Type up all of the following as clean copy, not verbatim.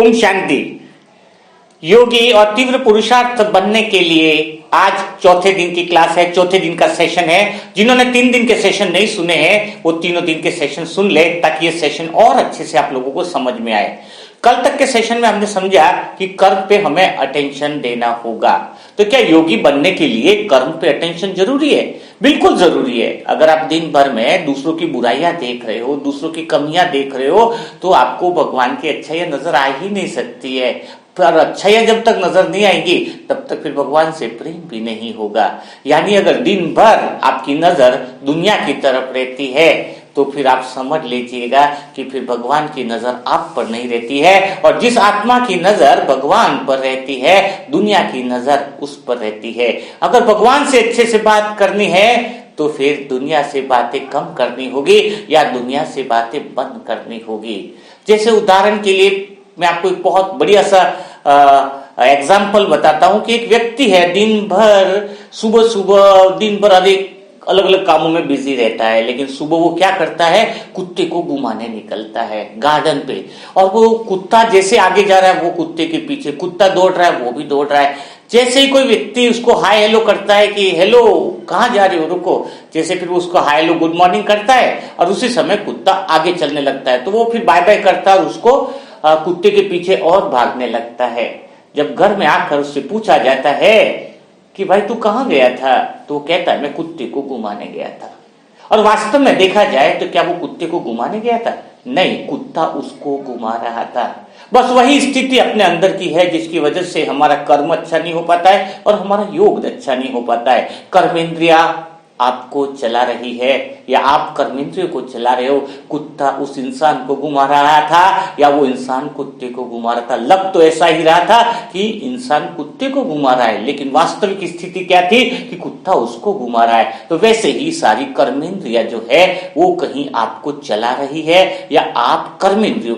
ओम शांति। योगी और तीव्र पुरुषार्थ बनने के लिए आज चौथे दिन की क्लास है, चौथे दिन का सेशन है। जिन्होंने 3 दिन के सेशन नहीं सुने हैं वो तीनों दिन के सेशन सुन ले ताकि ये सेशन और अच्छे से आप लोगों को समझ में आए। कल तक के सेशन में हमने समझा कि कर्म पे हमें अटेंशन देना होगा। तो क्या योगी बनने के लिए कर्म पे अटेंशन जरूरी है? बिल्कुल जरूरी है। अगर आप दिन भर में दूसरों की बुराइयां देख रहे हो, दूसरों की कमियां देख रहे हो, तो आपको भगवान की अच्छाइयां नजर आ ही नहीं सकती है। पर अच्छाइयां जब तक नजर नहीं आएंगी तब तक फिर भगवान से प्रेम भी नहीं होगा। यानी अगर दिन भर आपकी नजर दुनिया की तरफ रहती है तो फिर आप समझ लीजिएगा कि फिर भगवान की नजर आप पर नहीं रहती है। और जिस आत्मा की नजर भगवान पर रहती है, दुनिया की नजर उस पर रहती है। अगर भगवान से अच्छे से बात करनी है तो फिर दुनिया से बातें कम करनी होगी या दुनिया से बातें बंद करनी होगी। जैसे उदाहरण के लिए मैं आपको एक बहुत बढ़िया सा एग्जाम्पल बताता हूं कि एक व्यक्ति है, दिन भर सुबह सुबह दिन भर अलग अलग कामों में बिजी रहता है, लेकिन सुबह वो क्या करता है, कुत्ते को घुमाने निकलता है गार्डन पे। और वो कुत्ता जैसे आगे जा रहा है वो कुत्ते के पीछे, कुत्ता दौड़ रहा है वो भी दौड़ रहा है। जैसे ही कोई व्यक्ति उसको हाय हेलो करता है कि हेलो कहाँ जा रहे हो, रुको, जैसे फिर उसको हाय हेलो गुड मॉर्निंग करता है और उसी समय कुत्ता आगे चलने लगता है, तो वो फिर बाय बाय करता है और उसको कुत्ते के पीछे और भागने लगता है। जब घर में आकर उससे पूछा जाता है कि भाई तू कहाँ गया था, तो वो कहता है मैं कुत्ते को घुमाने गया था। और वास्तव में देखा जाए तो क्या वो कुत्ते को घुमाने गया था? नहीं, कुत्ता उसको घुमा रहा था। बस वही स्थिति अपने अंदर की है जिसकी वजह से हमारा कर्म अच्छा नहीं हो पाता है और हमारा योग अच्छा नहीं हो पाता है। कर्मेंद्रिया आपको चला रही है या आप कर्मेंद्रियों को चला रहे हो। कुत्ता उस इंसान को घुमा रहा था या वो इंसान कुत्ते को घुमा रहा था। लग तो ऐसा ही रहा था कि इंसान कुत्ते को घुमा रहा है, लेकिन वास्तविक स्थिति क्या थी कि कुत्ता उसको घुमा रहा है। तो वैसे ही सारी कर्मेंद्रिया जो है वो कहीं आपको चला रही है या आप कर्मेंद्रियों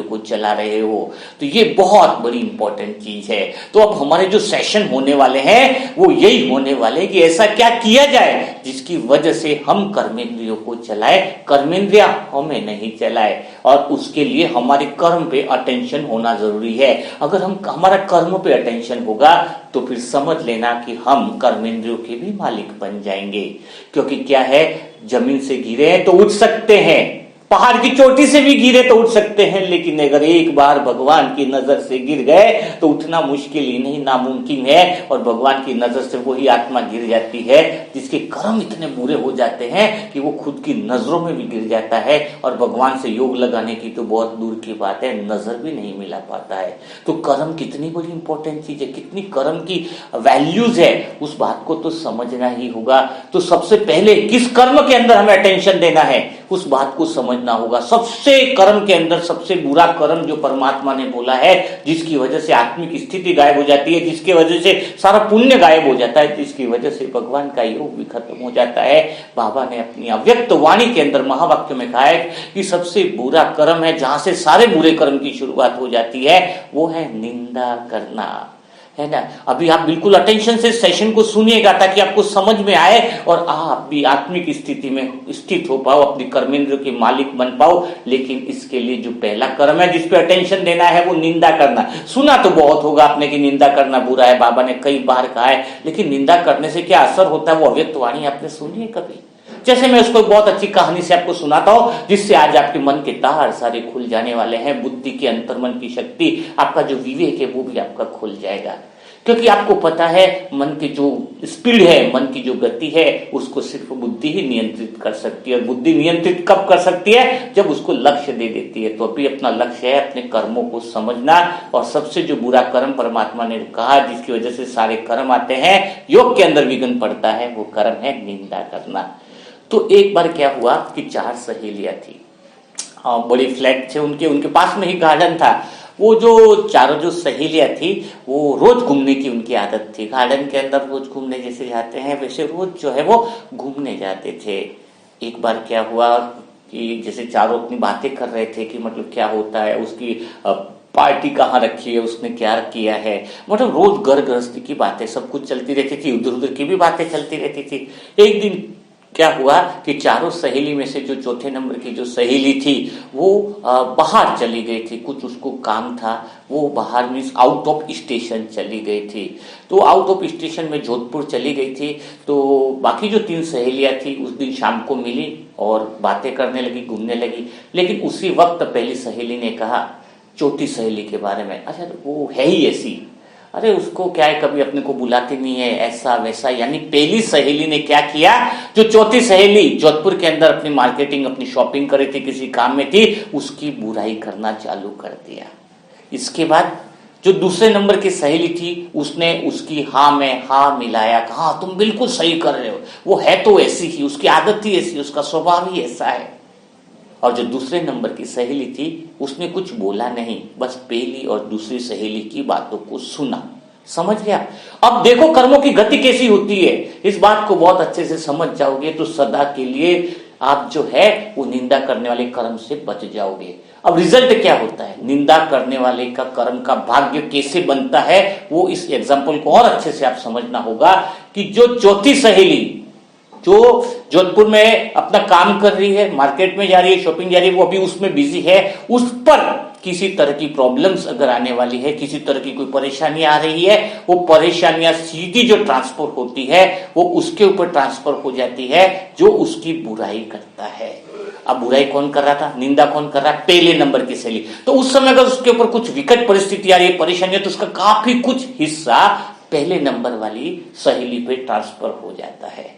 को चला रहे हो। तो ये बहुत बड़ी इंपॉर्टेंट चीज है। तो अब हमारे जो सेशन होने वाले हैं वो यही होने वाले कि ऐसा क्या किया जाए जिसकी वजह से हम कर्मेंद्रियों को चलाए, कर्मेंद्रिया हमें नहीं चलाए। और उसके लिए हमारे कर्म पे अटेंशन होना जरूरी है। अगर हमारा कर्म पे अटेंशन होगा तो फिर समझ लेना कि हम कर्मेंद्रियों के भी मालिक बन जाएंगे। क्योंकि क्या है, जमीन से गिरे हैं तो उठ सकते हैं, पहाड़ की चोटी से भी गिरे तो उठ सकते हैं, लेकिन अगर एक बार भगवान की नजर से गिर गए तो उठना मुश्किल ही नहीं नामुमकिन है। और भगवान की नजर से वही आत्मा गिर जाती है जिसके कर्म इतने बुरे हो जाते हैं कि वो खुद की नजरों में भी गिर जाता है और भगवान से योग लगाने की तो बहुत दूर की बात है, नजर भी नहीं मिला पाता है। तो कर्म कितनी बड़ी इंपॉर्टेंट चीज है, कितनी कर्म की वैल्यूज है, उस बात को तो समझना ही होगा। तो सबसे पहले किस कर्म के अंदर हमें अटेंशन देना है उस बात को समझना होगा। सबसे कर्म के अंदर सबसे बुरा कर्म जो परमात्मा ने बोला है, जिसकी वजह से आत्मिक स्थिति गायब हो जाती है, जिसकी वजह से सारा पुण्य गायब हो जाता है, जिसकी वजह से भगवान का योग भी खत्म हो जाता है। बाबा ने अपनी अव्यक्त वाणी के अंदर महावाक्य में कहा है कि सबसे बुरा कर्म है, जहां से सारे बुरे कर्म की शुरुआत हो जाती है, वो है निंदा करना, है ना। अभी आप बिल्कुल अटेंशन से सेशन को सुनिएगा ताकि आपको समझ में आए और आप भी आत्मिक स्थिति में स्थित हो पाओ, अपनी कर्मेंद्रियों के मालिक बन पाओ। लेकिन इसके लिए जो पहला कर्म है जिस पे अटेंशन देना है वो निंदा करना। सुना तो बहुत होगा आपने कि निंदा करना बुरा है, बाबा ने कई बार कहा है, लेकिन निंदा करने से क्या असर होता है वो अव्यक्त वाणी आपने सुनी है कभी? जैसे मैं उसको बहुत अच्छी कहानी से आपको सुनाता हूं जिससे आज आपके मन के तार सारे खुल जाने वाले हैं। बुद्धि की अंतर्मन की शक्ति, आपका जो विवेक है वो भी आपका खुल जाएगा। क्योंकि आपको पता है मन की जो स्पीड है, मन की जो गति है, उसको सिर्फ बुद्धि ही नियंत्रित कर सकती है। और बुद्धि नियंत्रित कब कर सकती है? जब उसको लक्ष्य दे देती है। तो अभी अपना लक्ष्य है अपने कर्मों को समझना। और सबसे जो बुरा कर्म परमात्मा ने कहा जिसकी वजह से सारे कर्म आते हैं, योग के अंदर विघ्न पड़ता है, वो कर्म है निंदा करना। तो एक बार क्या हुआ कि 4 सहेलियां थी, बड़ी फ्लैट थे उनके पास में ही गार्डन था। वो जो चारों जो सहेलियां थी वो रोज घूमने की उनकी आदत थी। गार्डन के अंदर रोज घूमने जैसे जाते हैं वैसे रोज जो है वो घूमने जाते थे। एक बार क्या हुआ कि जैसे चारों अपनी बातें कर रहे थे कि मतलब क्या होता है, उसकी पार्टी कहाँ रखी है, उसने क्या किया है, मतलब रोज घर गृहस्थी की बातें सब कुछ चलती रहती थी, उधर उधर की भी बातें चलती रहती थी। एक दिन क्या हुआ कि चारों सहेली में से जो चौथे नंबर की जो सहेली थी वो बाहर चली गई थी, कुछ उसको काम था, वो बाहर मीन्स आउट ऑफ स्टेशन चली गई थी। तो आउट ऑफ स्टेशन में जोधपुर चली गई थी। तो बाकी जो 3 सहेलियां थी उस दिन शाम को मिली और बातें करने लगी, घूमने लगी। लेकिन उसी वक्त पहली सहेली ने कहा चौथी सहेली के बारे में, अच्छा वो है ही ऐसी, अरे उसको क्या है, कभी अपने को बुलाती नहीं है, ऐसा वैसा। यानी पहली सहेली ने क्या किया, जो चौथी सहेली जोधपुर के अंदर अपनी मार्केटिंग, अपनी शॉपिंग कर रही थी, किसी काम में थी, उसकी बुराई करना चालू कर दिया। इसके बाद जो दूसरे नंबर की सहेली थी उसने उसकी हाँ में हाँ मिलाया, कहा तुम बिल्कुल सही कर रहे हो, वो है तो ऐसी ही, उसकी आदत ही ऐसी, उसका स्वभाव ही ऐसा है। और जो दूसरे नंबर की सहेली थी उसने कुछ बोला नहीं, बस पहली और दूसरी सहेली की बातों को सुना। समझ गया? अब देखो कर्मों की गति कैसी होती है, इस बात को बहुत अच्छे से समझ जाओगे तो सदा के लिए आप जो है वो निंदा करने वाले कर्म से बच जाओगे। अब रिजल्ट क्या होता है, निंदा करने वाले का कर्म का भाग्य कैसे बनता है, वो इस एग्जाम्पल को और अच्छे से आप समझना होगा कि जो चौथी सहेली जो जोधपुर में अपना काम कर रही है, मार्केट में जा रही है, शॉपिंग जा रही है, वो अभी उसमें बिजी है, उस पर किसी तरह की प्रॉब्लम्स अगर आने वाली है, किसी तरह की कोई परेशानी आ रही है, वो परेशानियां सीधी जो ट्रांसफर होती है वो उसके ऊपर ट्रांसफर हो जाती है जो उसकी बुराई करता है। अब बुराई कौन कर रहा था, निंदा कौन कर रहा है, पहले नंबर की सहेली। तो उस समय अगर उसके ऊपर कुछ विकट परिस्थिति आ रही है, परेशानी है, तो उसका काफी कुछ हिस्सा पहले नंबर वाली सहेली पे ट्रांसफर हो जाता है।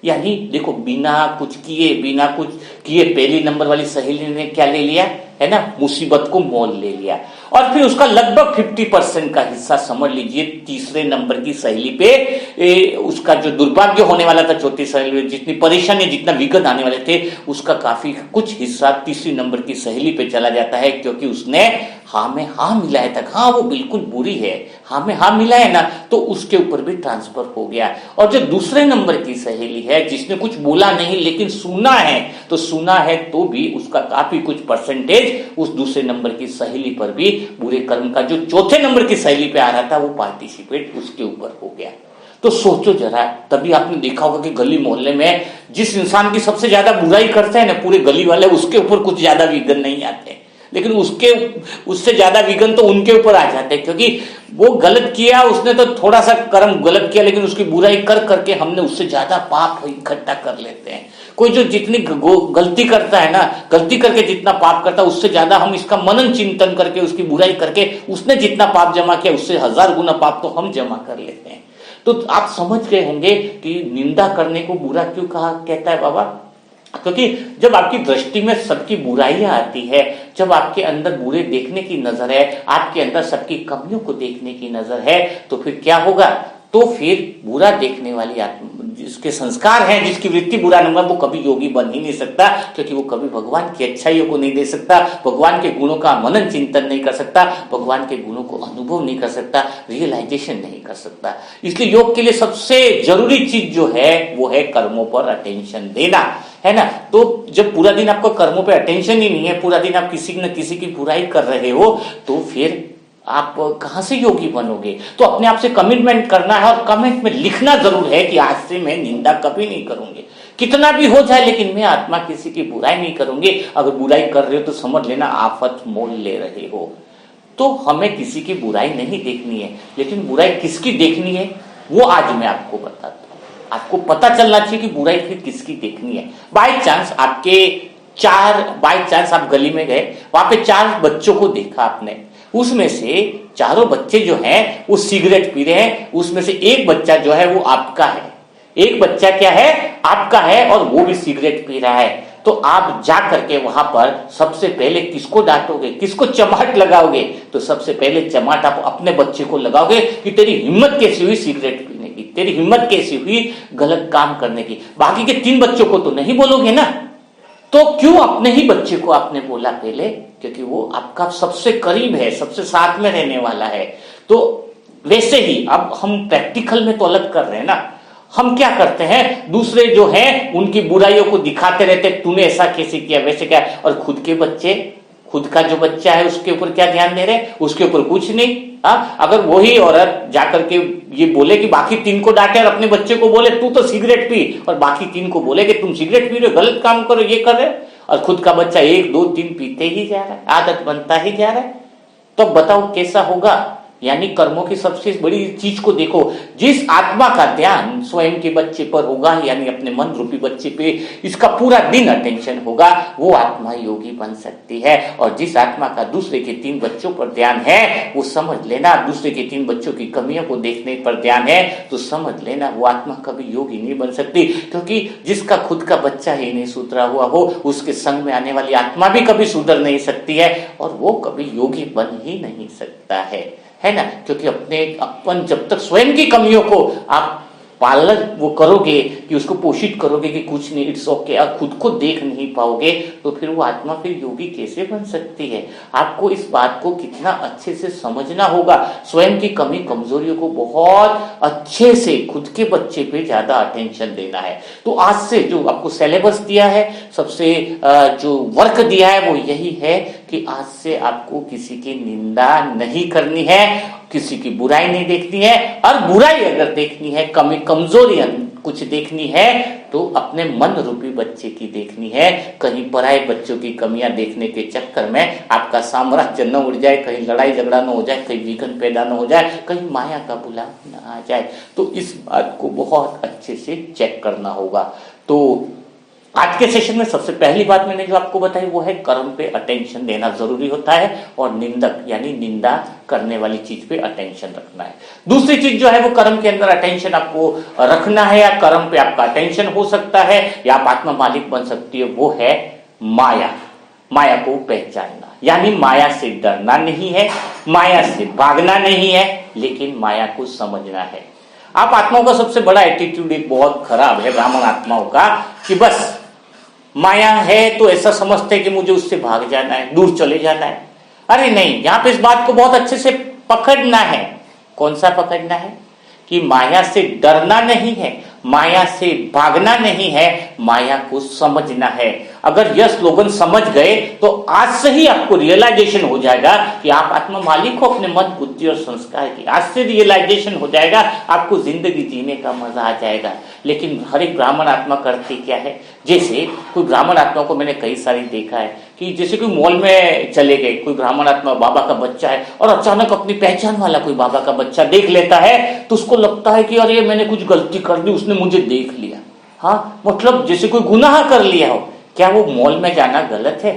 यानी देखो बिना कुछ किए पहली नंबर वाली सहेली ने क्या ले लिया है ना, मुसीबत को मोल ले लिया। और फिर उसका लगभग 50% का हिस्सा समझ लीजिए तीसरे नंबर की सहेली पे उसका जो दुर्भाग्य होने वाला था, चौथी सहेली जितनी परेशानी, जितना विघट आने वाले थे, उसका काफी कुछ हिस्सा तीसरी नंबर की सहेली पे चला जाता है, क्योंकि उसने हाँ में हाँ मिलाया था। हाँ वो बिल्कुल बुरी है, हाँ में हाँ मिला है ना, तो उसके ऊपर भी ट्रांसफर हो गया। और जो दूसरे नंबर की सहेली है जिसने कुछ बोला नहीं लेकिन सुना है, तो सुना है तो भी उसका काफी कुछ परसेंटेज उस दूसरे नंबर की सहेली पर भी बुरे कर्म का जो चौथे नंबर की सहेली पे आ रहा था वो पार्टिसिपेट उसके ऊपर हो गया। तो सोचो जरा, तभी आपने देखा होगा कि गली मोहल्ले में जिस इंसान की सबसे ज्यादा बुराई करते हैं ना पूरे गली वाले, उसके ऊपर कुछ ज्यादा विघ्न नहीं आते, लेकिन उससे ज्यादा विघ्न तो उनके ऊपर आ जाते हैं, क्योंकि वो गलत किया, उसने तो थोड़ा सा कर्म गलत किया, लेकिन उसकी बुराई कर करके हमने उससे ज्यादा पाप इकट्ठा कर लेते हैं। कोई जो जितनी गलती करता है ना, गलती करके जितना पाप करता है, उससे ज्यादा हम इसका मनन चिंतन करके, उसकी बुराई करके उसने जितना पाप जमा किया उससे 1000 गुना पाप तो हम जमा कर लेते हैं। तो आप समझ गए होंगे कि निंदा करने को बुरा क्यों कहता है बाबा, क्योंकि जब आपकी दृष्टि में सबकी बुराइयां आती है, जब आपके अंदर बुरे देखने की नजर है, आपके अंदर सबकी कमियों को देखने की नजर है, तो फिर क्या होगा, तो फिर बुरा देखने वाली जिसके संस्कार हैं, जिसकी वृत्ति बुरा नंबर, वो कभी योगी बन ही नहीं सकता, क्योंकि वो कभी भगवान की अच्छाइयों को नहीं दे सकता, भगवान के गुणों का मनन चिंतन नहीं कर सकता, भगवान के गुणों को अनुभव नहीं कर सकता, रियलाइजेशन नहीं कर सकता। इसलिए योग के लिए सबसे जरूरी चीज जो है वो है कर्मों पर अटेंशन देना, है ना। तो जब पूरा दिन आपको कर्मों पे अटेंशन ही नहीं है, पूरा दिन आप किसी न किसी की बुराई कर रहे हो, तो फिर आप कहां से योगी बनोगे। तो अपने आप से कमिटमेंट करना है, और कमेंट में लिखना जरूर है कि आज से मैं निंदा कभी नहीं करूंगी, कितना भी हो जाए, लेकिन मैं आत्मा किसी की बुराई नहीं करूंगी। अगर बुराई कर रहे हो तो समझ लेना आफत मोल ले रहे हो। तो हमें किसी की बुराई नहीं देखनी है, लेकिन बुराई किसकी देखनी है वो आज मैं आपको बताता हूं। आपको पता चलना चाहिए कि बुराई फिर किसकी देखनी है। बाय चांस आप गली में गए, वहां पे 4 बच्चों को देखा आपने, उसमें से चारों बच्चे जो हैं वो सिगरेट पी रहे हैं, उसमें से एक बच्चा जो है वो आपका है, एक बच्चा क्या है, आपका है, और वो भी सिगरेट पी रहा है। तो आप जा करके वहां पर सबसे पहले किसको डांटोगे, किसको चमाट लगाओगे, तो सबसे पहले चमाट आप अपने बच्चे को लगाओगे कि तेरी हिम्मत कैसी हुई सिगरेट पीने की, तेरी हिम्मत कैसी हुई गलत काम करने की। बाकी के 3 बच्चों को तो नहीं बोलोगे ना, तो क्यों अपने ही बच्चे को आपने बोला पहले, क्योंकि वो आपका सबसे करीब है, सबसे साथ में रहने वाला है। तो वैसे ही अब हम प्रैक्टिकल में तो अलग कर रहे हैं ना, हम क्या करते हैं, दूसरे जो हैं उनकी बुराइयों को दिखाते रहते, तूने ऐसा कैसे किया, वैसे क्या, और खुद के बच्चे खुद का जो बच्चा है उसके ऊपर क्या ध्यान दे रहे हैं? उसके ऊपर कुछ नहीं। अगर वही औरत जाकर के ये बोले कि बाकी 3 को डांटे और अपने बच्चे को बोले तू तो सिगरेट पी, और बाकी 3 को बोले कि तुम सिगरेट पी रहे हो, गलत काम करो, ये कर रहे हो, और खुद का बच्चा 1 2 3 पीते ही जा रहा है, आदत बनता ही जा रहा है, तो बताओ कैसा होगा? यानी कर्मों की सबसे बड़ी चीज को देखो, जिस आत्मा का ध्यान स्वयं के बच्चे पर होगा, यानी अपने मन रूपी बच्चे पे इसका पूरा दिन अटेंशन होगा, वो आत्मा योगी बन सकती है। और जिस आत्मा का दूसरे के 3 बच्चों पर ध्यान है, वो समझ लेना, दूसरे के 3 बच्चों की कमियों को देखने पर ध्यान है, तो समझ लेना वो आत्मा कभी योगी नहीं बन सकती। क्योंकि जिसका खुद का बच्चा ही नहीं सुधरा हुआ हो, उसके संग में आने वाली आत्मा भी कभी सुधर नहीं सकती है, और वो कभी योगी बन ही नहीं सकता है ना। क्योंकि अपन जब तक स्वयं की कमियों को आप पालन वो करोगे, कि उसको पोषित करोगे कि कुछ नहीं, इट्स ओके, आप खुद को देख नहीं पाओगे, तो फिर वो आत्मा फिर योगी कैसे बन सकती है? आपको इस बात को कितना अच्छे से समझना होगा, स्वयं की कमी कमजोरियों को बहुत अच्छे से खुद के बच्चे पे ज्यादा अटेंशन देना है। तो आज से जो आपको सिलेबस दिया है, सबसे जो वर्क दिया है, वो यही है कि आज से आपको किसी की निंदा नहीं करनी है, किसी की बुराई नहीं देखनी है, और बुराई अगर देखनी है, कमी कमजोरियां कुछ देखनी है, तो अपने मन रूपी बच्चे की देखनी है। कहीं पराये बच्चों की कमियां देखने के चक्कर में आपका साम्राज्य न उड़ जाए, कहीं लड़ाई झगड़ा न हो जाए, कहीं विघन पैदा न हो जाए, कहीं माया का बुलावा न आ जाए। तो इस बात को बहुत अच्छे से चेक करना होगा। तो आज के सेशन में सबसे पहली बात मैंने जो आपको बताई वो है कर्म पे अटेंशन देना जरूरी होता है, और निंदक यानी निंदा करने वाली चीज पे अटेंशन रखना है। दूसरी चीज जो है वो कर्म के अंदर अटेंशन आपको रखना है, या कर्म पे आपका अटेंशन हो सकता है, या आप आत्मा मालिक बन सकती है, वो है माया। माया को पहचानना, यानी माया से डरना नहीं है, माया से भागना नहीं है, लेकिन माया को समझना है। आप आत्माओं का सबसे बड़ा एटीट्यूड एक बहुत खराब है, ब्राह्मण आत्माओं का, कि बस माया है तो ऐसा समझते हैं कि मुझे उससे भाग जाना है, दूर चले जाना है। अरे नहीं, यहां पे इस बात को बहुत अच्छे से पकड़ना है। कौन सा पकड़ना है? कि माया से डरना नहीं है, माया से भागना नहीं है, माया को समझना है। अगर यह स्लोगन समझ गए तो आज से ही आपको रियलाइजेशन हो जाएगा कि आप आत्मा मालिक हो अपने मन बुद्धि और संस्कार की। आज से रियलाइजेशन हो जाएगा, आपको जिंदगी जीने का मजा आ जाएगा। लेकिन हर एक ब्राह्मण आत्मा करती क्या है? जैसे कोई ब्राह्मण आत्मा को मैंने कई सारी देखा है कि जैसे कोई मॉल में चले गए, कोई ब्राह्मण आत्मा बाबा का बच्चा है, और अचानक अपनी पहचान वाला कोई बाबा का बच्चा देख लेता है, तो उसको लगता है कि अरे मैंने कुछ गलती कर दी, उसने मुझे देख लिया। हाँ, मतलब जैसे कोई गुनाह कर लिया हो। क्या वो मॉल में जाना गलत है?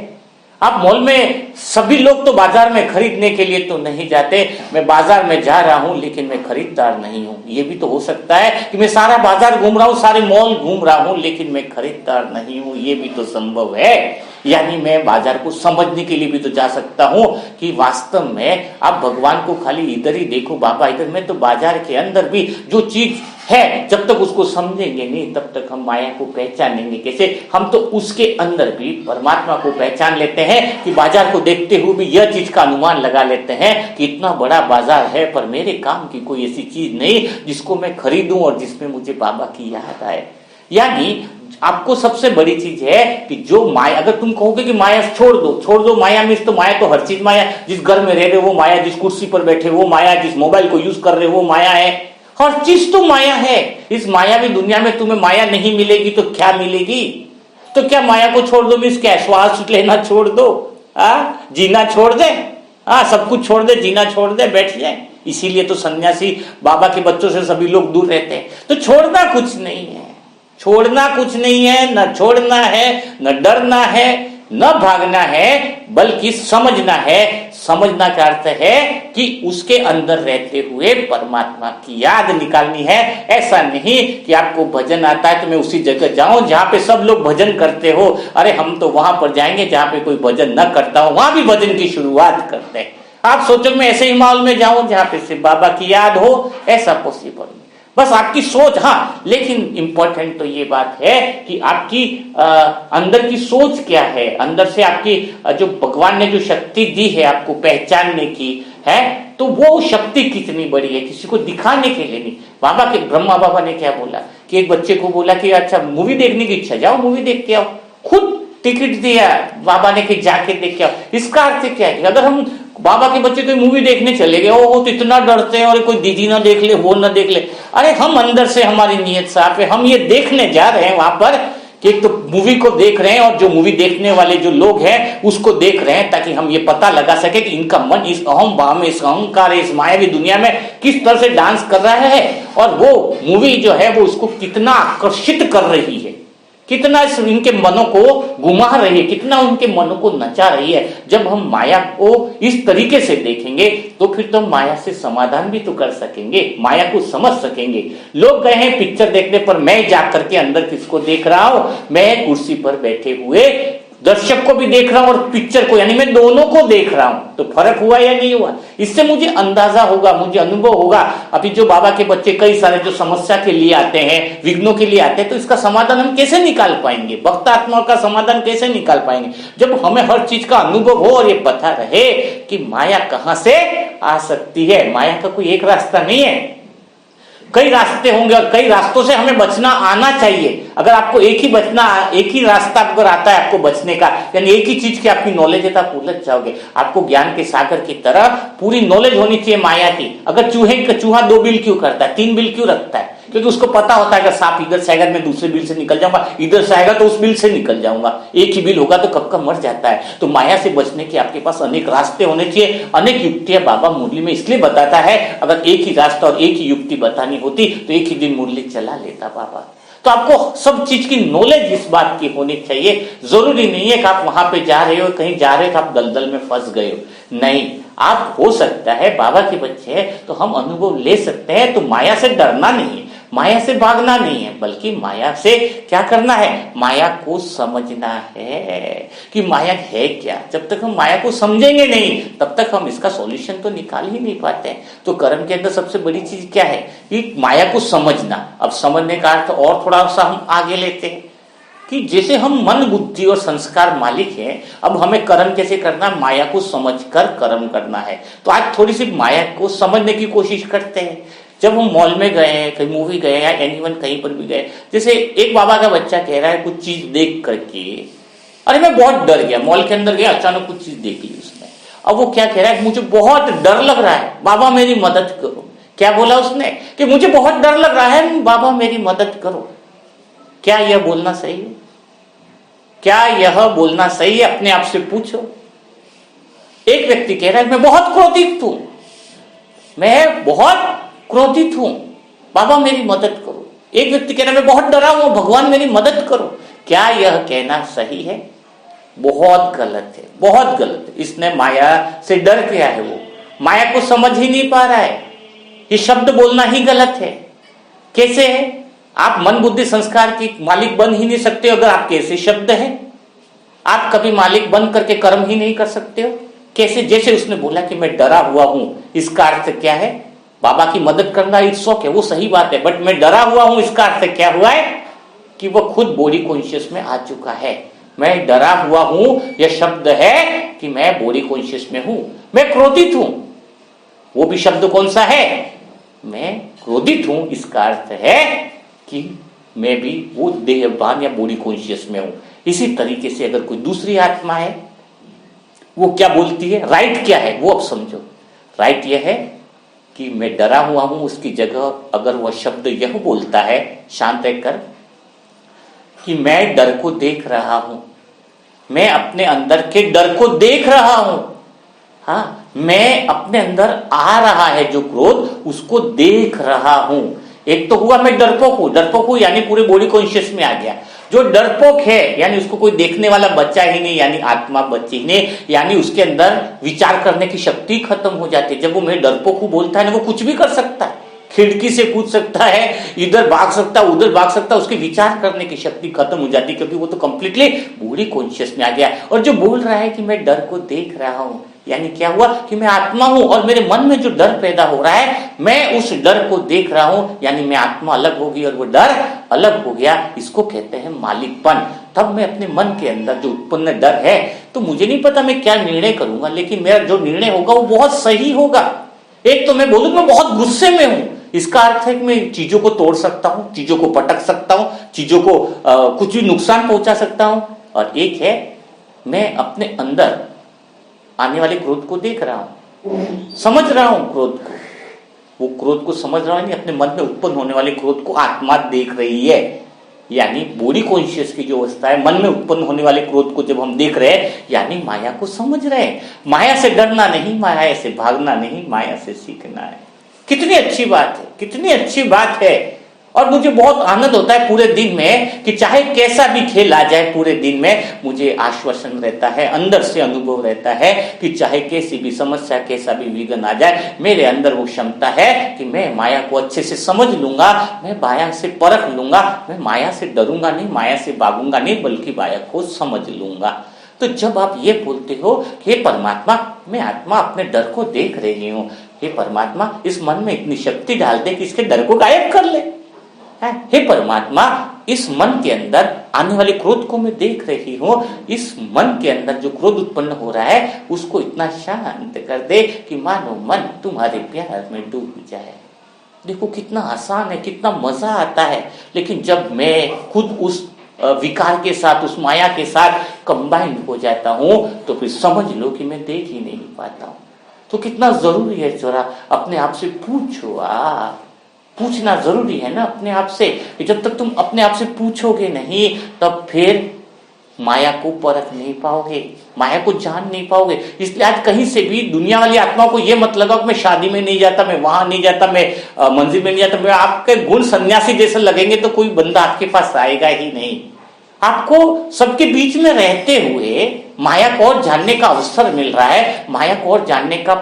आप मॉल में, सभी लोग तो बाजार में खरीदने के लिए तो नहीं जाते। मैं बाजार में जा रहा हूं लेकिन मैं खरीदार नहीं हूं। ये भी तो हो सकता है कि मैं सारा बाजार घूम रहा हूं, सारे मॉल घूम रहा हूं, लेकिन मैं खरीदार नहीं हूं। ये भी तो संभव है। यानी मैं बाजार को समझने के लिए भी तो जा सकता हूं कि वास्तव में आप भगवान को खाली इधर ही देखो, बाबा इधर में, तो बाजार के अंदर भी जो चीज है, जब तक उसको समझेंगे नहीं तब तक हम माया को पहचानेंगे कैसे? हम तो उसके अंदर भी परमात्मा को पहचान लेते हैं कि बाजार को देखते हुए भी यह चीज का अनुमान लगा लेते हैं कि इतना बड़ा बाजार है, पर मेरे काम की कोई ऐसी चीज नहीं जिसको मैं खरीदूं और जिसमें मुझे बाबा की याद आए। यानी आपको सबसे बड़ी चीज है कि जो माया, अगर तुम कहोगे कि माया छोड़ दो माया मीन्स, तो माया तो हर चीज माया। जिस घर में रह रहे वो माया, जिस कुर्सी पर बैठे वो माया, जिस मोबाइल को यूज कर रहे वो माया है। हर चीज तो माया है। इस मायावी दुनिया में तुम्हें माया नहीं मिलेगी तो क्या मिलेगी? तो क्या माया को छोड़ दो मीन्स क्या? श्वास लेना छोड़ दो, जीना छोड़ दे, सब कुछ छोड़ दे, जीना छोड़ दे, बैठ जाए। इसीलिए तो सन्यासी बाबा के बच्चों से सभी लोग दूर रहते हैं। तो छोड़ना कुछ नहीं है, छोड़ना कुछ नहीं है, न छोड़ना है, न डरना है, न भागना है, बल्कि समझना है। समझना का अर्थ है कि उसके अंदर रहते हुए परमात्मा की याद निकालनी है। ऐसा नहीं कि आपको भजन आता है तो मैं उसी जगह जाऊं जहां पे सब लोग भजन करते हो। अरे हम तो वहां पर जाएंगे जहां पे कोई भजन न करता हो, वहां भी भजन की शुरुआत करते हैं। आप सोचो मैं ऐसे ही माहौल में जाऊं जहां पे सिर्फ बाबा की याद हो, ऐसा पॉसिबल नहीं। बस आपकी सोच, हाँ, लेकिन इंपॉर्टेंट तो ये बात है कि आपकी अंदर की सोच क्या है। अंदर से आपकी जो भगवान ने जो शक्ति दी है आपको पहचानने की है, तो वो शक्ति कितनी बड़ी है, किसी को दिखाने के लिए नहीं। बाबा के ब्रह्मा बाबा ने क्या बोला कि एक बच्चे को बोला कि अच्छा मूवी देखने की इच्छा, जाओ मूवी देख के आओ। खुद टिकट दिया बाबा ने कि जाके देख के आओ। इसका अर्थ क्या है? अगर हम बाबा के बच्चे कोई मूवी देखने चले गए, वो तो इतना डरते हैं और कोई दीदी ना देख ले, वो ना देख ले। अरे हम अंदर से हमारी नीयत साफ है, हम ये देखने जा रहे हैं वहां पर कि एक तो मूवी को देख रहे हैं और जो मूवी देखने वाले जो लोग हैं उसको देख रहे हैं, ताकि हम ये पता लगा सके कि इनका मन इस अहम भाव में, इस अहंकार, इस मायावी दुनिया में किस तरह से डांस कर रहा है और वो मूवी जो है वो उसको कितना आकर्षित कर रही है, कितना इनके मनों को घुमा रही है, कितना उनके मनों को नचा रही है। जब हम माया को इस तरीके से देखेंगे तो फिर तो माया से समाधान भी तो कर सकेंगे, माया को समझ सकेंगे। लोग गए हैं पिक्चर देखने पर, मैं जाकर के अंदर किसको देख रहा हूं? मैं कुर्सी पर बैठे हुए दर्शक को भी देख रहा हूं और पिक्चर को, यानी मैं दोनों को देख रहा हूं। तो फर्क हुआ या नहीं हुआ? इससे मुझे अंदाजा होगा, मुझे अनुभव होगा। अभी जो बाबा के बच्चे कई सारे जो समस्या के लिए आते हैं, विघ्नों के लिए आते हैं, तो इसका समाधान हम कैसे निकाल पाएंगे? भक्त आत्मा का समाधान कैसे निकाल पाएंगे? जब हमें हर चीज का अनुभव हो और ये पता रहे कि माया कहां से आ सकती है। माया का कोई एक रास्ता नहीं है, कई रास्ते होंगे और कई रास्तों से हमें बचना आना चाहिए। अगर आपको एक ही रास्ता अगर आता है आपको बचने का, यानी एक ही चीज की आपकी नॉलेज है तो आप उलझ जाओगे। आपको ज्ञान के सागर की तरह पूरी नॉलेज होनी चाहिए माया की। अगर चूहा 2 बिल क्यों करता है, 3 बिल क्यों रखता है? क्योंकि उसको पता होता है कि सांप इधर से आएगा मैं दूसरे बिल से निकल जाऊंगा, इधर से आएगा तो उस बिल से निकल जाऊंगा। एक ही बिल होगा तो कब का मर जाता है। तो माया से बचने के आपके पास अनेक रास्ते होने चाहिए, अनेक युक्तियां बाबा मुरली में इसलिए बताता है। अगर एक ही रास्ता और एक ही युक्ति बतानी होती तो एक ही दिन मुरली चला लेता बाबा। तो आपको सब चीज की नॉलेज इस बात की होनी चाहिए। जरूरी नहीं है कि आप वहां पे जा रहे हो, कहीं जा रहे हो तो आप दलदल में फंस गए हो। नहीं, आप हो सकता है बाबा के बच्चे हैं तो हम अनुभव ले सकते हैं। तो माया से डरना नहीं है, माया से भागना नहीं है, बल्कि माया से क्या करना है? माया को समझना है कि माया है क्या। जब तक हम माया को समझेंगे नहीं तब तक हम इसका सॉल्यूशन तो निकाल ही नहीं पाते हैं। तो कर्म के अंदर सबसे बड़ी चीज क्या है? कि माया को समझना। अब समझने का अर्थ और थोड़ा सा हम आगे लेते हैं कि जैसे हम मन, बुद्धि और संस्कार मालिक हैं, अब हमें कर्म कैसे करना? माया को समझकर कर्म करना है। तो आज थोड़ी सी माया को समझने की कोशिश करते हैं। जब हम मॉल में गए, कहीं मूवी गए या एनीवन कहीं पर भी गए, जैसे एक बाबा का बच्चा कह रहा है कुछ चीज देख करके, अरे मैं बहुत डर गया, मॉल के अंदर गया, अचानक कुछ चीज देख ली उसने। अब वो क्या कह रहा है? मुझे बहुत डर लग रहा है, बाबा मेरी मदद करो। क्या बोला उसने? कि मुझे बहुत डर लग रहा है, बाबा मेरी मदद करो। क्या यह बोलना सही है? क्या यह बोलना सही है? अपने आप से पूछो। एक व्यक्ति कह रहा है मैं बहुत क्रोधित हूं, मैं बहुत क्रोधित हूं, बाबा मेरी मदद करो। एक व्यक्ति कह रहा है मैं बहुत डरा हूं, भगवान मेरी मदद करो। क्या यह कहना सही है? बहुत गलत है, बहुत गलत है। इसने माया से डर गया है, वो माया को समझ ही नहीं पा रहा है। ये शब्द बोलना ही गलत है। कैसे है? आप मन, बुद्धि, संस्कार की मालिक बन ही नहीं सकते अगर आपके ऐसे शब्द है। आप कभी मालिक बन करके कर्म ही नहीं कर सकते हो। कैसे? जैसे उसने बोला कि मैं डरा हुआ हूं, इसका अर्थ क्या है? बाबा की मदद करना इट्स ओके, वो सही बात है, बट मैं डरा हुआ हूं, इसका अर्थ क्या हुआ है? कि वो खुद बॉडी कॉन्शियस में आ चुका है। मैं डरा हुआ हूं, यह शब्द है कि मैं बॉडी कॉन्शियस में हूं। मैं क्रोधित हूं, वो भी शब्द कौन सा है? मैं क्रोधित हूं, इसका अर्थ है कि मैं भी वो देहभान या बॉडी कॉन्शियस में हूं। इसी तरीके से अगर कोई दूसरी आत्मा है, वो क्या बोलती है? राइट क्या है वो अब समझो। राइट यह है कि मैं डरा हुआ हूं, उसकी जगह अगर वह शब्द यह बोलता है, शांत कर, कि मैं डर को देख रहा हूं, मैं अपने अंदर के डर को देख रहा हूं। हाँ, मैं अपने अंदर आ रहा है जो क्रोध, उसको देख रहा हूं। एक तो हुआ मैं डरपोक हूं, यानी पूरे बॉडी कॉन्शियस में आ गया। जो डरपोक है यानी उसको कोई देखने वाला बच्चा ही नहीं, यानी आत्मा बच्ची ही नहीं, यानी उसके अंदर विचार करने की शक्ति खत्म हो जाती है। जब वो मैं डरपोक हूं बोलता है ना, वो कुछ भी कर सकता है, खिड़की से कूद सकता है, इधर भाग सकता है, उधर भाग सकता है, उसकी विचार करने की शक्ति खत्म हो जाती है, क्योंकि वो तो कंप्लीटली बॉडी कॉन्शियस में आ गया। और जो बोल रहा है कि मैं डर को देख रहा हूं, यानी क्या हुआ कि मैं आत्मा हूं और मेरे मन में जो डर पैदा हो रहा है, मैं उस डर को देख रहा हूं, यानी मैं आत्मा अलग हो गई और वो डर अलग हो गया। इसको कहते हैं मालिकपन। तब मैं अपने मन के अंदर जो उत्पन्न डर है, तो मुझे नहीं पता मैं क्या निर्णय करूंगा, लेकिन मेरा जो निर्णय होगा वो बहुत सही होगा। एक तो मैं बोलूं मैं बहुत गुस्से में हूं, इसका अर्थ है कि मैं चीजों को तोड़ सकता हूं, चीजों को पटक सकता हूं, चीजों को कुछ भी नुकसान पहुंचा सकता हूं। और एक है मैं अपने अंदर आने वाले क्रोध को देख रहा हूं, समझ रहा हूं क्रोध को, वो क्रोध को समझ रहा है नहीं, अपने मन में उत्पन्न होने वाले क्रोध को आत्मा देख रही है। यानी बॉडी कॉन्शियस की जो अवस्था है, मन में उत्पन्न होने वाले क्रोध को जब हम देख रहे हैं, यानी माया को समझ रहे हैं। माया से डरना नहीं, माया से भागना नहीं, माया से सीखना है। कितनी अच्छी बात है, कितनी अच्छी बात है। और मुझे बहुत आनंद होता है पूरे दिन में कि चाहे कैसा भी खेल आ जाए, पूरे दिन में मुझे आश्वासन रहता है, अंदर से अनुभव रहता है कि चाहे कैसी भी समस्या, कैसा भी विघ्न आ जाए, मेरे अंदर वो क्षमता है कि मैं माया को अच्छे से समझ लूंगा, मैं माया से परख लूंगा, मैं माया से डरूंगा नहीं, माया से भागूंगा नहीं, बल्कि माया को समझ लूंगा। तो जब आप ये बोलते हो कि हे परमात्मा, मैं आत्मा अपने डर को देख रही हूं, हे परमात्मा इस मन में इतनी शक्ति डाल दे कि इसके डर को गायब कर ले। हे परमात्मा, इस मन के अंदर आने वाले क्रोध को मैं देख रही हूं, इस मन के अंदर जो क्रोध उत्पन्न हो रहा है उसको इतना शांत कर दे कि मानो मन तुम्हारे प्यार में डूब जाए। देखो कितना आसान है, कितना मजा आता है। लेकिन जब मैं खुद उस विकार के साथ, उस माया के साथ कंबाइंड हो जाता हूं, तो फिर समझ लो कि मैं देख ही नहीं पाता हूं। तो कितना जरूरी है, जरा अपने आप से पूछो। पूछना जरूरी है ना अपने आप से। जब तक तुम अपने आप से पूछोगे नहीं, तब फिर माया को परख नहीं पाओगे, माया को जान नहीं पाओगे। इसलिए आज कहीं से भी दुनिया वाली आत्माओं को यह मत लगाओ कि मैं शादी में नहीं जाता, मैं वहां नहीं जाता, मैं मंजिल में नहीं जाता, मैं आपके गुण सन्यासी जैसे लगेंगे तो कोई बंदा आपके पास आएगा ही नहीं। आपको सबके बीच में रहते हुए माया को और जानने का अवसर मिल रहा है, माया को और जानने का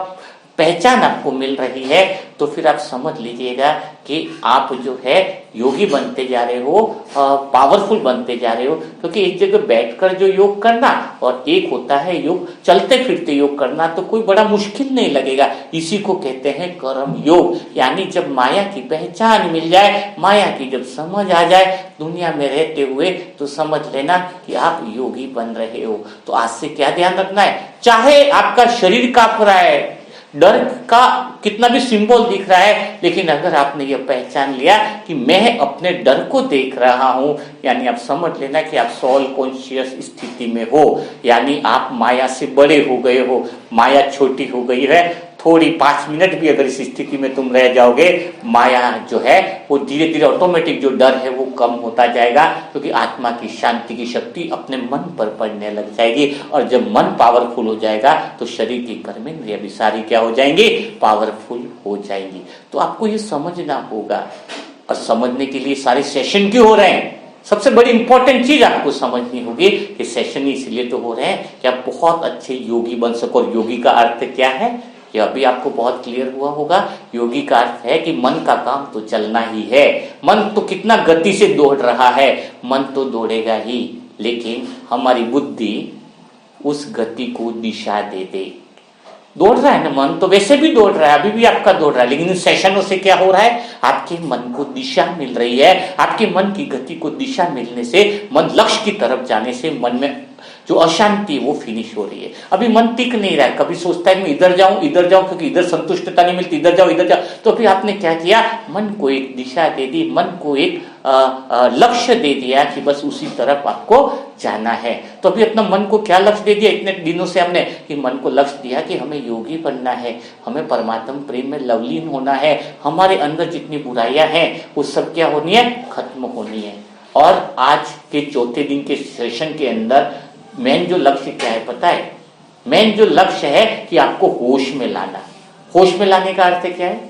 पहचान आपको मिल रही है। तो फिर आप समझ लीजिएगा कि आप जो है योगी बनते जा रहे हो, पावरफुल बनते जा रहे हो। क्योंकि एक जगह बैठकर जो योग करना और एक होता है योग चलते फिरते योग करना, तो कोई बड़ा मुश्किल नहीं लगेगा। इसी को कहते हैं कर्म योग। यानी जब माया की पहचान मिल जाए, माया की जब समझ आ जाए दुनिया में रहते हुए, तो समझ लेना कि आप योगी बन रहे हो। तो आज से क्या ध्यान रखना है, चाहे आपका शरीर कांप रहा है, डर का कितना भी सिंबल दिख रहा है, लेकिन अगर आपने यह पहचान लिया कि मैं अपने डर को देख रहा हूं, यानी आप समझ लेना कि आप सोल कॉन्शियस स्थिति में हो। यानी आप माया से बड़े हो गए हो, माया छोटी हो गई है। थोड़ी 5 मिनट भी अगर इस स्थिति में तुम रह जाओगे, माया जो है वो धीरे धीरे ऑटोमेटिक जो डर है वो कम होता जाएगा। क्योंकि आत्मा की शांति की शक्ति अपने मन पर पड़ने लग जाएगी। और जब मन पावरफुल हो जाएगा तो शरीर की कर्मेंद्रियां भी सारी क्या हो जाएंगी, पावरफुल हो जाएंगी। तो आपको ये समझना होगा। और समझने के लिए सारे सेशन क्यों हो रहे हैं, सबसे बड़ी इंपॉर्टेंट चीज आपको समझनी होगी कि सेशन इसलिए तो हो रहे हैं कि आप बहुत अच्छे योगी बन सको। और योगी का अर्थ क्या है, ये अभी आपको बहुत क्लियर हुआ होगा। योगी का अर्थ है कि मन का काम तो चलना ही है। मन तो कितना गति से दौड़ रहा है, मन तो दौड़ेगा ही, लेकिन हमारी बुद्धि उस गति को दिशा दे दे। दौड़ रहा है ना मन, तो वैसे भी दौड़ रहा है, अभी भी आपका दौड़ रहा है, लेकिन इन सेशनों से क्या हो रहा है, आपके मन को दिशा मिल रही है। आपके मन की गति को दिशा मिलने से, मन लक्ष्य की तरफ जाने से मन में जो अशांति वो फिनिश हो रही है। अभी मन टिक नहीं रहा है, कभी सोचता है मैं इधर जाऊं क्योंकि इधर संतुष्टता नहीं मिलती, इधर जाओ। तो फिर आपने क्या किया, मन को एक दिशा दे दी, मन को एक लक्ष्य दे दिया कि बस उसी तरफ आपको जाना है। तो अभी अपना मन को क्या लक्ष्य दे दिया इतने दिनों से हमने, कि मन को लक्ष्य दिया कि हमें योगी बनना है, हमें परमात्मा प्रेम में लवलीन होना है, हमारे अंदर जितनी बुराइयां हैं वो सब क्या होनी है, खत्म होनी है। और आज के चौथे दिन के सेशन के अंदर मेन जो लक्ष्य क्या है पता है, मेन जो लक्ष्य है कि आपको होश में लाना। होश में लाने का अर्थ क्या है,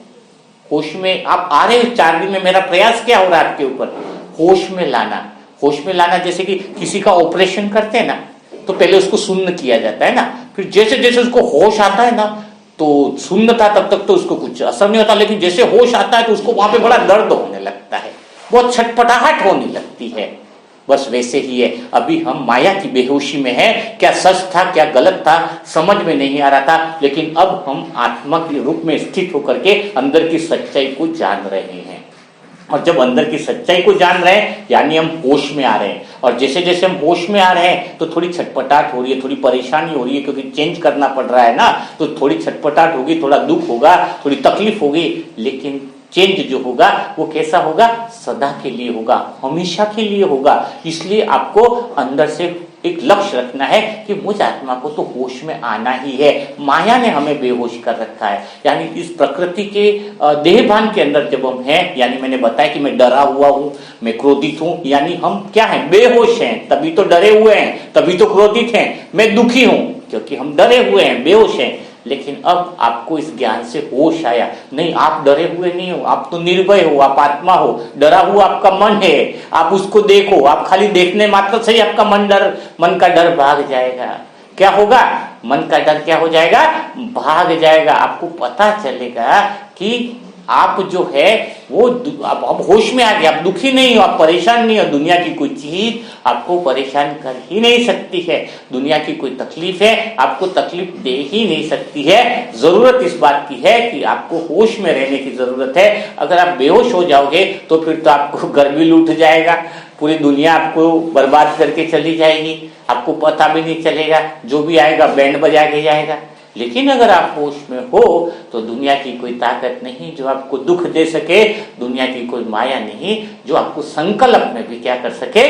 होश में आप आ रहे हो 4 दिन में, मेरा प्रयास क्या हो रहा है आपके ऊपर, होश में लाना। होश में लाना जैसे कि किसी का ऑपरेशन करते हैं ना, तो पहले उसको शून्य किया जाता है ना, फिर जैसे जैसे उसको होश आता है ना, तो शून्य था तब तक तो उसको कुछ असर नहीं होता, लेकिन जैसे होश आता है तो उसको वहां पे बड़ा दर्द होने लगता है, बहुत छटपटाहट होने लगती है। बस वैसे ही है, अभी हम माया की बेहोशी में हैं। क्या सच था क्या गलत था समझ में नहीं आ रहा था, लेकिन अब हम आत्मा के रूप में स्थित होकर के अंदर की सच्चाई को जान रहे हैं। और जब अंदर की सच्चाई को जान रहे हैं यानी हम होश में आ रहे हैं। और जैसे जैसे हम होश में आ रहे हैं तो थोड़ी छटपटाहट हो रही है, थोड़ी परेशानी हो रही है, क्योंकि चेंज करना पड़ रहा है ना, तो थोड़ी छटपटाहट होगी, थोड़ा दुख होगा, थोड़ी तकलीफ होगी, लेकिन चेंज जो होगा वो कैसा होगा, सदा के लिए होगा, हमेशा के लिए होगा। इसलिए आपको अंदर से एक लक्ष्य रखना है कि मुझ आत्मा को तो होश में आना ही है। माया ने हमें बेहोश कर रखा है, यानी इस प्रकृति के देहभान के अंदर जब हम हैं, यानी मैंने बताया कि मैं डरा हुआ हूं, मैं क्रोधित हूं, यानी हम क्या हैं, बेहोश हैं, तभी तो डरे हुए हैं, तभी तो क्रोधित हैं। मैं दुखी हूं क्योंकि हम डरे हुए हैं, बेहोश हैं। लेकिन अब आपको इस ज्ञान से होश आया, नहीं आप डरे हुए नहीं हो, आप तो निर्भय हो, आप आत्मा हो। डरा हुआ आपका मन है, आप उसको देखो, आप खाली देखने मात्र से ही आपका मन का डर भाग जाएगा। क्या होगा, मन का डर क्या हो जाएगा, भाग जाएगा। आपको पता चलेगा कि आप जो है वो अब होश में आ गए, आप दुखी नहीं हो, आप परेशान नहीं हो। दुनिया की कोई चीज आपको परेशान कर ही नहीं सकती है, दुनिया की कोई तकलीफ है आपको तकलीफ दे ही नहीं सकती है। जरूरत इस बात की है कि आपको होश में रहने की जरूरत है। अगर आप बेहोश हो जाओगे तो फिर तो आपको घर भी लूट जाएगा, पूरी दुनिया आपको बर्बाद करके चली जाएगी, आपको पता भी नहीं चलेगा, जो भी आएगा बैंड बजा के जाएगा। लेकिन अगर आप होश में हो तो दुनिया की कोई ताकत नहीं जो आपको दुख दे सके, दुनिया की कोई माया नहीं जो आपको संकल्प में भी क्या कर सके,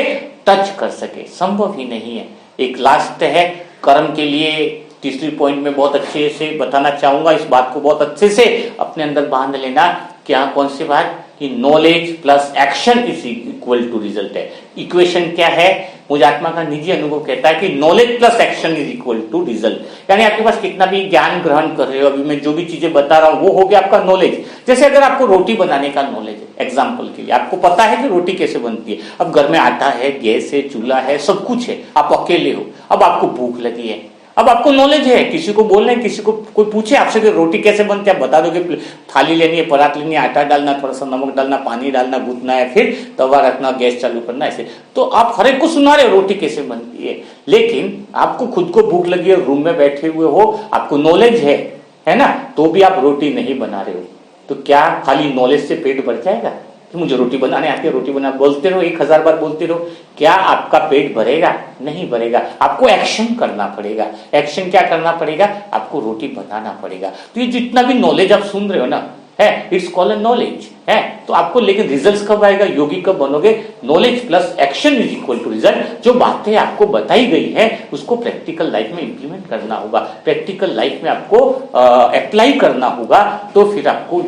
टच कर सके, संभव ही नहीं है। एक लास्ट है कर्म के लिए, तीसरी पॉइंट में बहुत अच्छे से बताना चाहूंगा, इस बात को बहुत अच्छे से अपने अंदर बांध लेना। क्या, कौन सी बात, कि knowledge plus action is equal to result है। इक्वेशन क्या है, मुझे आत्मा का निजी अनुभव कहता है कि knowledge plus action is equal to result. यानी आपके पास कितना भी ज्ञान ग्रहण कर रहे हो, अभी मैं जो भी चीजें बता रहा हूं वो हो गया आपका नॉलेज। जैसे अगर आपको रोटी बनाने का नॉलेज है, एग्जाम्पल के लिए आपको पता है कि रोटी कैसे बनती है, अब घर में आटा है, गैस है, चूल्हा है, सब कुछ है, आप अकेले हो, अब आपको भूख लगी है, अब आपको नॉलेज है, किसी को बोलना है, किसी को कोई पूछे आपसे कि रोटी कैसे बनती है, आप बता दोगे, थाली लेनी है, परात लेनी है, आटा डालना, थोड़ा सा नमक डालना, पानी डालना, गूंथना है, फिर तवा रखना, गैस चालू करना, ऐसे। तो आप हर एक को सुना रहे हो रोटी कैसे बनती है, लेकिन आपको खुद को भूख लगी है, रूम में बैठे हुए हो, आपको नॉलेज है ना, तो भी आप रोटी नहीं बना रहे हो। तो क्या खाली नॉलेज से पेट भर जाएगा कि मुझे रोटी बनाने आती है, रोटी बना, बोलते रहो, 1000 बार बोलते रहो, क्या आपका पेट भरेगा? नहीं भरेगा। आपको एक्शन करना पड़ेगा। एक्शन क्या करना पड़ेगा? आपको रोटी बनाना पड़ेगा। तो ये जितना भी नॉलेज आप सुन रहे हो ना, है, इट्स कॉल्ड नॉलेज है। तो आपको लेकिन रिजल्ट्स कब आएगा, योगी कब बनोगे? Knowledge plus action is equal to result. जो बातें आपको बताई गई है उसको प्रैक्टिकल लाइफ में इंप्लीमेंट करना होगा, प्रैक्टिकल लाइफ में आपको अप्लाई करना होगा, तो फिर आपको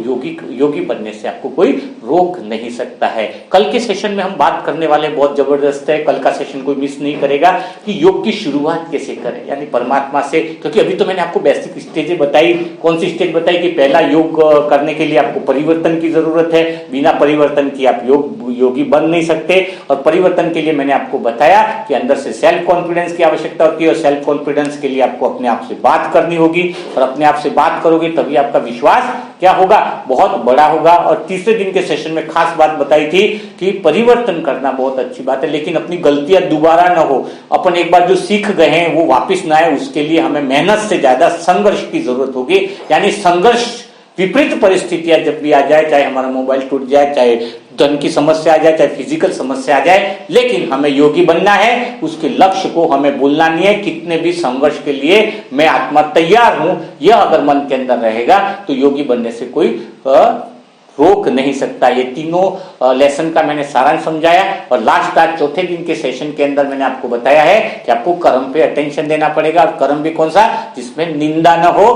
योगी बनने से आपको कोई रोक नहीं सकता है। कल के सेशन में हम बात करने वाले बहुत जबरदस्त है, कल का सेशन कोई मिस नहीं करेगा कि योग की शुरुआत कैसे करें, यानी परमात्मा से। क्योंकि अभी तो मैंने आपको बेसिक स्टेजें बताई। कौन सी स्टेज बताई? कि पहला योग करने के लिए आपको परिवर्तन की जरूरत है, बिना परिवर्तन की आप योगी बन नहीं सकते। और परिवर्तन के लिए मैंने आपको बताया कि अंदर से सेल्फ कॉन्फिडेंस की आवश्यकता होती है, और सेल्फ कॉन्फिडेंस के लिए आपको अपने आप से बात करनी होगी, और अपने आप से बात करोगे तभी आपका विश्वास क्या होगा, बहुत बड़ा होगा। और तीसरे दिन के सेशन में खास बात बताई थी कि परिवर्तन करना बहुत अच्छी बात है, लेकिन अपनी गलतियां दोबारा ना हो, अपन एक बार जो सीख गए हैं वो वापिस ना आए, उसके लिए हमें मेहनत से ज्यादा संघर्ष की जरूरत होगी। यानी संघर्ष, विपरीत परिस्थितियां जब भी आ जाए, चाहे हमारा मोबाइल टूट जाए, चाहे धन की समस्या आ जाए, चाहे फिजिकल समस्या आ जाए, लेकिन हमें योगी बनना है। उसके लक्ष्य को हमें भूलना नहीं है। कितने भी संघर्ष के लिए मैं आत्मा तैयार हूं, यह अगर मन के अंदर रहेगा तो योगी बनने से कोई रोक नहीं सकता। ये तीनों लेसन का मैंने सारांश समझाया, और लास्ट आज चौथे दिन के सेशन के अंदर मैंने आपको बताया है कि आपको कर्म पे अटेंशन देना पड़ेगा। और कर्म भी कौन सा? जिसमें निंदा न हो,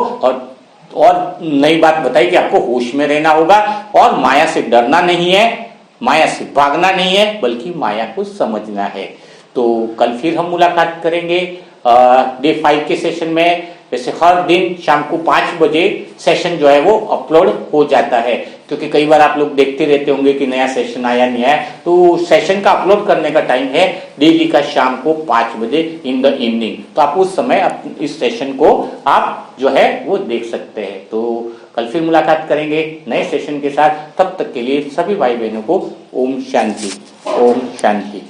और नई बात बताई कि आपको होश में रहना होगा, और माया से डरना नहीं है, माया से भागना नहीं है, बल्कि माया को समझना है। तो कल फिर हम मुलाकात करेंगे डे 5 के सेशन में। जैसे हर दिन शाम को 5 बजे सेशन जो है वो अपलोड हो जाता है, क्योंकि कई बार आप लोग देखते रहते होंगे कि नया सेशन आया नहीं है। तो सेशन का अपलोड करने का टाइम है डेली का शाम को 5 बजे इन द इवनिंग। तो आप उस समय इस सेशन को आप जो है वो देख सकते हैं। तो कल फिर मुलाकात करेंगे नए सेशन के साथ। तब तक के लिए सभी भाई बहनों को ओम शांति, ओम शांति।